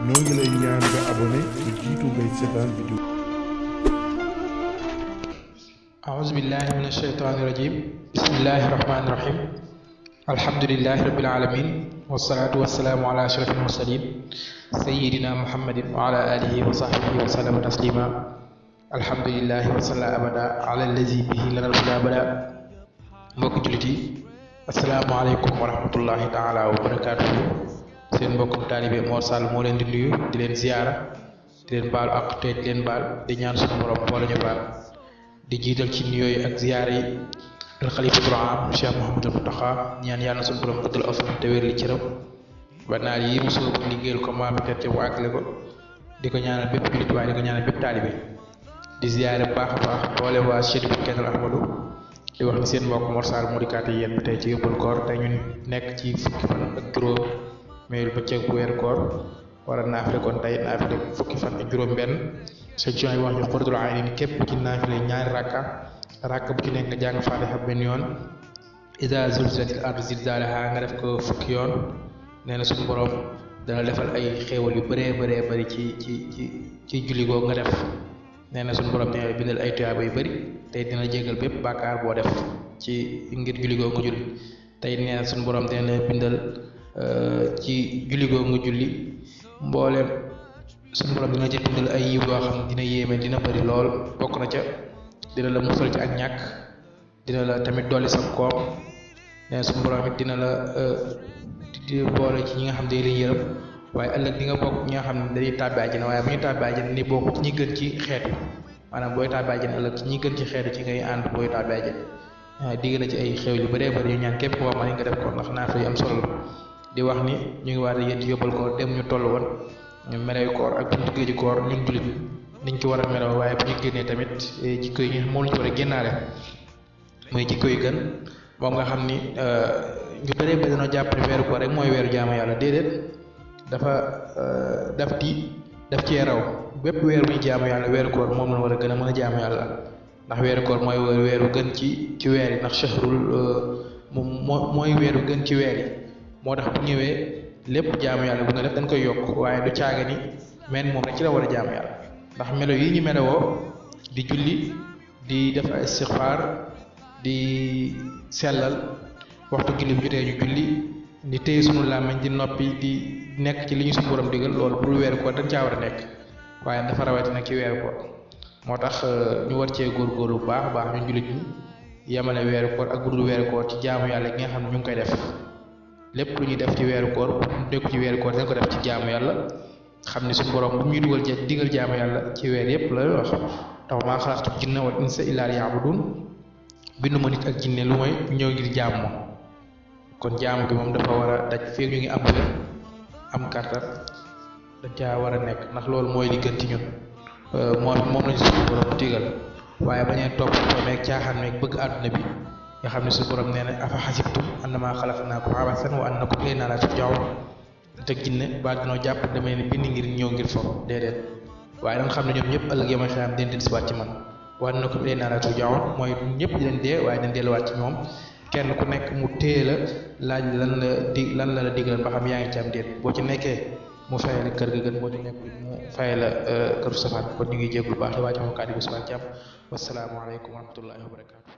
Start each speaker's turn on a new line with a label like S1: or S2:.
S1: noo ngi lay ñaan nga abonné lu jiitu ngay seetaan vidéo.
S2: أعوذ بالله من الشيطان الرجيم بسم الله الرحمن الرحيم الحمد لله رب العالمين والصلاة والسلام على أشرف المرسلين سيدنا محمد وعلى آله وصحبه وسلم تسليما الحمد لله وصلى أبدا على الذي به لنا الهدى بدا mbokk jullit yi asalaamaaleykum wa rahmatullahi taala wa barakaatuhu seen mbokkum taalibe Mor Sall moo leen di nuyu di leen ziyaara di leen baalu ak te di leen baal di ñaan suñu borom moo la ñu baal di jiital ci nuyoo yi ak ziyaara yi alxalifatul aam Cheikh Mouhamadul Mountakha ñaan yàlla suñu borom guddal aw fan te wér li cëram ba naal yi mu sóobu liggéeyal ko maam te mu àggale ko di ko ñaanal bépp jullit waaye di ko ñaanal bépp taalibe di ziyaare bu baax a baax boole waa Cheikh bi Kenal Ahmadou di wax ni seen mbokk Mor Sall moo dikkaat yi yéen tey ci yóbbal koor tey ñun nekk ci fukki fan ak juróom mayul bëccëg bu weeru koor war a naafile kon tey naafile fukki fan ak juróom benn section yi wax ñu xuratul ayni képp ci naafile ñaari rakka bu ci nekk nga jàng faatiha benn yoon iza zulzilatil ardu zilzalaha nga def ko fukki yoon nee na suñu borom dana defal ay xéewal yu bëree bëri ci julli googu nga def nee na suñu borom dina bindal ay tuyaaba yu bëri tey dina jégal bépp bàkkaar boo def ci ngir julli googu nga julli tey nee na suñu borom dina bindal ci julli googu nga julli mbooleem suñu borom dina ci bindal ay yiw yoo xam dina yéeme dina bëri lool bokk na ca dina la musal ci ak ñàkk dina la tamit dolli sa koom nee na suñu borom it dina la di boole ci ñi nga xam ne leen yërëm waaye ëllëg di nga bokk ñi nga xam ne dañuy tàbbi àjjana waaye bu ñu tàbbi àjjana ni bokk ci ñi gën ci xeetu maanaam booy tàbbi àjjana ëllëg ci ñi gën ci xeetu ci ngay ànd booy tàbbi àjjana digg na ci ay xew yu bëree bëri yu ñaan képp koo xam ne nga def ko ndax naata yu am solo la di wax ni ñu ngi waat yéen ci yóbbal koor dem ñu toll woon ñu merew koor ak bu ñu duggee ci koor ñun jullit niñ ci war a merew waaye bu ñu génnee tamit jikko yi moom la ñu war a génnaale muy jikko yi gën moom nga xam ni ñu bëree bëri dañoo jàpp ne weeru koor rek mooy weeru jaamu yàlla déedéet dafa daf cee raw bépp weer muy jaamu yàlla weeru koor moom la war a gën a mën a jaamu yàlla ndax weeru koor mooy weeru gën ci weer yi ndax shahrul mooy weeru gën ci weer yi moo tax bu ñëwee lépp jaamu yàlla bu nga def dañ koy yokk waaye du caaga ni men moom rek ci la war a jaamu yàlla ndax melo yi ñu melowoo di julli di def ay istixfaar di sellal waxtu julli bu jotee ñu julli di téye sunu làmmiñ di noppi di nekk ci li ñu suñu borom digal loolu pour weeru koor dañ caa war a nekk waaye dafa rawati nag ci weeru koor moo tax ñu war cee góorgóorlu bu baax a baax ñu jullit ñi yemale weeru koor ak budul weeru koor ci jaamu yàlla gi nga xam ne ñu ngi koy def lépp lu ñuy def ci weeru koor nekku ci weeru koor dañ ko def ci jaamu yàlla xam ne suñu borom bu ñuy digal jaamu yàlla ci weer yépp la wax tax maa xalaqtu jinna wal insa illa liya'budun bindu ma nit ak jinne lu mooy ñëw ngir jaamu ma kon jaamu gi moom dafa war a daj feeg ñu ngi am wér am kàttan da caa war a nekk ndax loolu mooy li gën ci ñun moom lañu suñu borom digal waaye bañee topp meeg caaxaan meeg bëgg àdduna bi nga xam ne suñu borom nee na afa xasibtum annamaa xalaqnaakum abasan wa annakum ilaynaa laa turja'uun te jinne ba dinoo jàpp damay ne bind ngir ñëw ngir foofu déedéet waaye da nga xam ne ñoom ñëpp ëllëg yama xam den si waat ci man wa annakum ilaynaa laa turja'uun mooy ñëpp di leen dee waaye dañ delluwaat ci ñoom kenn ku nekk mu téye la laaj lan la digal ba xam yaa ngi ci am déet boo ci nekkee mu fay la kër ga gën boo ci nekk mu fay la këru safaan kon ñu ngi jéglu baax di waaj xam kàddu gi suba ak jàmm wassalaamu aleykum wa rahmatullahi wa barakaatu